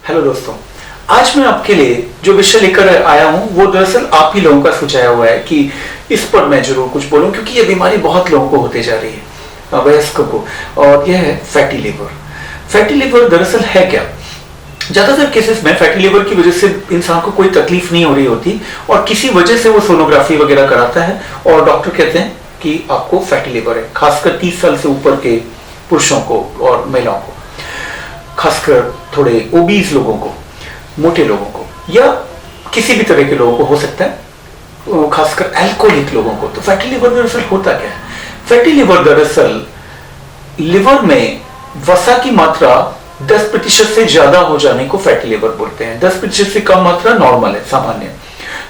Hello दोस्तों, आज मैं आपके लिए जो विषय लेकर आया हूं वो दरअसल आप ही लोगों का सुझाया हुआ है कि इस पर मैं जरूर कुछ बोलूं, क्योंकि ये बीमारी बहुत लोगों को होते जा रही है, वयस्कों को। और यह है फैटी लिवर। फैटी लिवर दरअसल है क्या? ज्यादातर केसेस में फैटी लिवर की वजह से इंसान को कोई तकलीफ नहीं हो रही होती और किसी वजह से वो सोनोग्राफी वगैरह कराता है और डॉक्टर कहते हैं कि आपको फैटी लिवर है। खासकर 30 साल से ऊपर के पुरुषों को और महिलाओं को, खासकर थोड़े ओबीज लोगों को, मोटे लोगों को, या किसी भी तरह के लोगों को हो सकता है, खासकर अल्कोहलिक लोगों को। तो फैटी लिवर दरअसल होता क्या है? फैटी लिवर दरअसल लिवर में वसा की मात्रा 10% से ज्यादा हो जाने को फैटी लिवर बोलते हैं। 10% से कम मात्रा नॉर्मल है, सामान्य।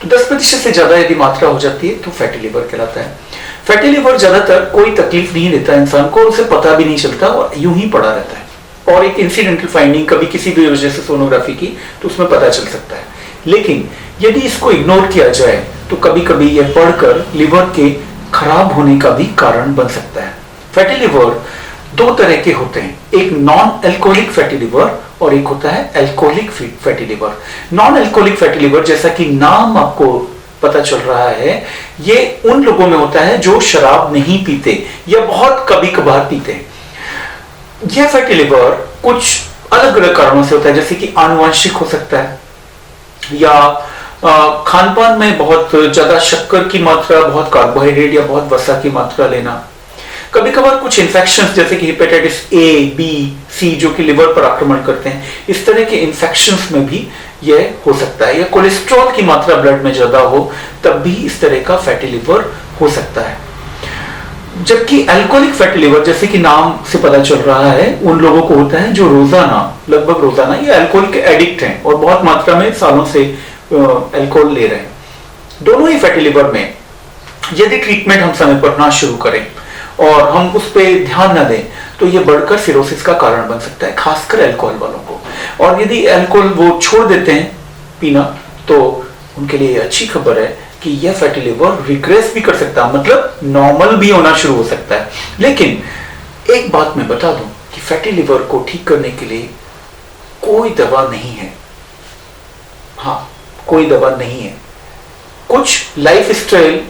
तो 10% से ज्यादा यदि मात्रा हो जाती है तो फैटी लिवर कहलाता है। फैटी लिवर ज्यादातर कोई तकलीफ नहीं देता इंसान को और उसे पता भी नहीं चलता और यूं ही पड़ा रहता है। और एक इंसिडेंटल फाइंडिंग कभी किसी भी वजह से सोनोग्राफी की तो उसमें पता चल सकता है। लेकिन यदि इसको इग्नोर किया जाए तो कभी कभी यह बढ़कर लिवर के खराब होने का भी कारण बन सकता है। फैटी लिवर दो तरह के होते हैं, एक नॉन अल्कोहलिक फैटी लिवर और एक होता है alcoholic fatty liver. Non alcoholic fatty liver, जैसा कि नाम आपको पता चल रहा है, ये उन लोगों में होता है जो शराब नहीं पीते या बहुत कभी कभार पीते हैं। यह फैटी लिवर कुछ अलग अलग कारणों से होता है, जैसे कि आनुवंशिक हो सकता है, या खान पान में बहुत ज्यादा शक्कर की मात्रा, बहुत कार्बोहाइड्रेट या बहुत वसा की मात्रा लेना, कभी कभार कुछ इन्फेक्शंस जैसे कि हेपेटाइटिस ए, बी, सी जो कि लिवर पर आक्रमण करते हैं, इस तरह के इन्फेक्शंस में भी यह हो सकता है, या कोलेस्ट्रॉल की मात्रा ब्लड में ज्यादा हो तब भी इस तरह का फैटी लिवर हो सकता है। जबकि अल्कोहलिक फैटी लिवर, जैसे कि नाम से पता चल रहा है, उन लोगों को होता है जो रोजाना, लगभग रोजाना ये अल्कोहल के एडिक्ट हैं और बहुत मात्रा में सालों से अल्कोहल ले रहे हैं। दोनों ही फैटी लिवर में यदि ट्रीटमेंट हम समय पर ना शुरू करें और हम उस पर ध्यान ना दें तो ये बढ़कर सिरोसिस का कारण बन सकता है, खासकर अल्कोहल वालों को। और यदि अल्कोहल वो छोड़ देते हैं पीना तो उनके लिए अच्छी खबर है कि यह फैटी लिवर रिग्रेस भी कर सकता है, मतलब नॉर्मल भी होना शुरू हो सकता है। लेकिन एक बात मैं बता दूं कि फैटी लिवर को ठीक करने के लिए कोई दवा नहीं है। हाँ, कोई दवा नहीं है। कुछ लाइफस्टाइल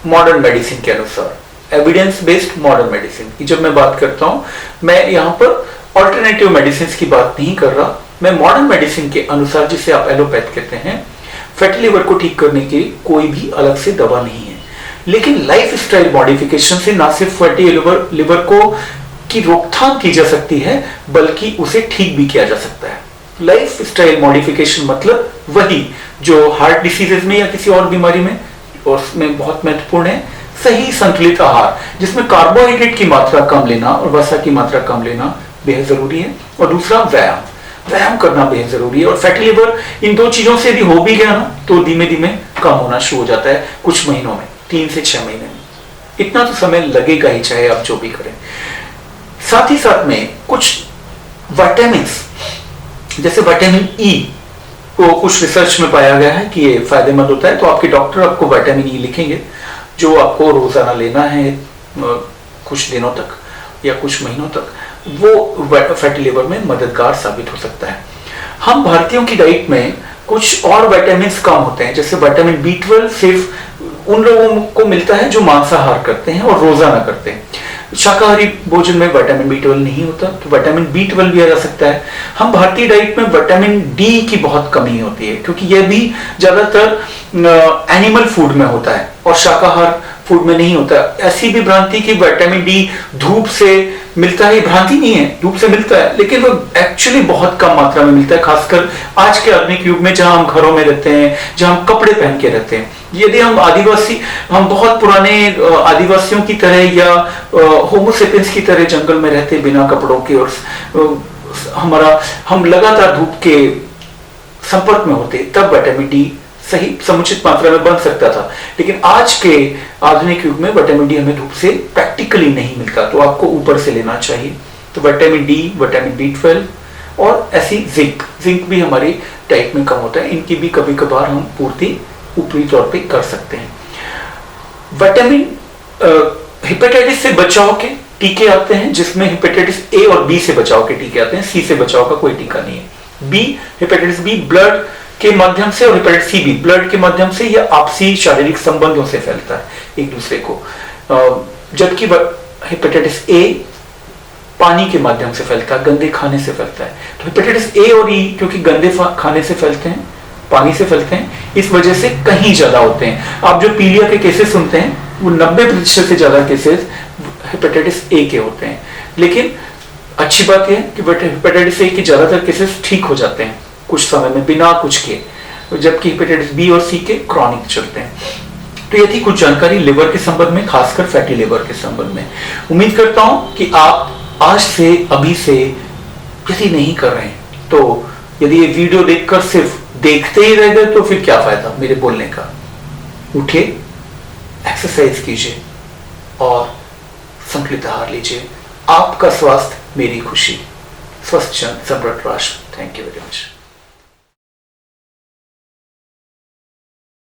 मॉडर्न मेडिसिन के अनुसार, एविडेंस बेस्ड मॉडर्न मेडिसिन की जब मैं बात करता हूं, मैं यहां पर ऑल्टरनेटिव मेडिसिन की बात नहीं कर रहा, मैं मॉडर्न मेडिसिन के अनुसार, जिसे आप एलोपैथ कहते हैं, फैटी लिवर को ठीक करने की कोई भी अलग से दवा नहीं है। लेकिन लाइफस्टाइल मॉडिफिकेशन से ना सिर्फ फैटी लिवर को की रोकथाम की जा सकती है बल्कि उसे ठीक भी किया जा सकता है। लाइफस्टाइल मॉडिफिकेशन मतलब वही जो हार्ट डिसीजेज में या किसी और बीमारी में, और उसमें बहुत महत्वपूर्ण है सही संतुलित आहार, जिसमें कार्बोहाइड्रेट की मात्रा कम लेना और वसा की मात्रा कम लेना बेहद जरूरी है। और दूसरा व्यायाम करना बेहद जरूरी है। और फैटी लिवर इन दो चीजों से यदि हो भी गया ना तो धीमे धीमे कम होना शुरू हो जाता है, कुछ महीनों में, 3 से 6 महीने में। इतना तो समय लगेगा ही, चाहे आप जो भी करें। साथ ही साथ में कुछ विटामिन, जैसे विटामिन ई को कुछ रिसर्च में पाया गया है कि ये फायदेमंद होता है, तो आपके डॉक्टर आपको विटामिन ई लिखेंगे जो आपको रोजाना लेना है कुछ दिनों तक या कुछ महीनों तक। वो फैटी लिवर में मददगार साबित हो सकता है। हम भारतीयों की डाइट में कुछ और विटामिन कम होते हैं, जैसे विटामिन B12 सिर्फ उन लोगों को मिलता है जो मांसाहार करते हैं और रोजाना करते हैं। शाकाहारी भोजन में विटामिन B12 नहीं होता, तो विटामिन B12 भी आ जा सकता है। हम भारतीय डाइट में विटामिन डी की बहुत कमी होती है, क्योंकि यह भी ज्यादातर एनिमल फूड में होता है और शाकाहार फूड में नहीं होता। ऐसी भी भ्रांति कि विटामिन डी धूप से मिलता है, भ्रांति नहीं है, धूप से मिलता है, लेकिन वो एक्चुअली बहुत कम मात्रा में मिलता है, खासकर आज के आधुनिक युग में जहां हम घरों में रहते हैं, जहां हम कपड़े पहन के रहते हैं। यदि हम बहुत पुराने आदिवासियों की तरह या होमोसेपियंस की तरह जंगल में रहते बिना कपड़ों के और हम लगातार धूप के संपर्क में होते, तब विटामिन डी सही समुचित मात्रा में बन सकता था। लेकिन आज के आधुनिक युग में विटामिन डी हमें धूप से प्रैक्टिकली नहीं मिलता, तो आपको ऊपर से लेना चाहिए। तो विटामिन डी, विटामिन B12 और ऐसी जिंक भी हमारी डाइट में कम होता है, इनकी भी कभी कभार हम पूर्ति ऊपरी तौर पे कर सकते हैं। विटामिन हेपेटाइटिस से बचाव के टीके आते हैं, जिसमें हेपेटाइटिस ए और बी से बचाव के टीके आते हैं, सी से बचाव का कोई टीका नहीं है। बी, हेपेटाइटिस बी ब्लड के माध्यम से, और हेपेटाइटिस सी भी ब्लड के माध्यम से या आपसी शारीरिक संबंधों से फैलता है एक दूसरे को। जबकि हेपेटाइटिस ए पानी के माध्यम से फैलता है, गंदे खाने से फैलता है। तो हेपेटाइटिस ए और ई क्योंकि गंदे खाने से फैलते हैं, पानी से फैलते हैं, इस वजह से कहीं ज्यादा होते हैं। आप जो पीलिया के केसेस सुनते हैं वो 90% से ज्यादा केसेस हेपेटाइटिस ए के होते हैं। लेकिन अच्छी बात यह कि हेपेटाइटिस ए के ज्यादातर केसेस ठीक हो जाते हैं कुछ समय में बिना कुछ के, जबकि हेपेटाइटिस बी और सी के क्रॉनिक चलते हैं। तो ये थी कुछ जानकारी लिवर के संबंध में, खासकर फैटी लिवर के संबंध में। उम्मीद करता हूं कि आप आज से, अभी से यदि नहीं कर रहे हैं तो, यदि ये वीडियो देखकर सिर्फ देखते ही रह गए तो फिर क्या फायदा मेरे बोलने का। उठिए, एक्सरसाइज कीजिए और संतुलित आहार लीजिए। आपका स्वास्थ्य मेरी खुशी। स्वस्थ जन समृद्ध राष्ट्र। Thank you very much.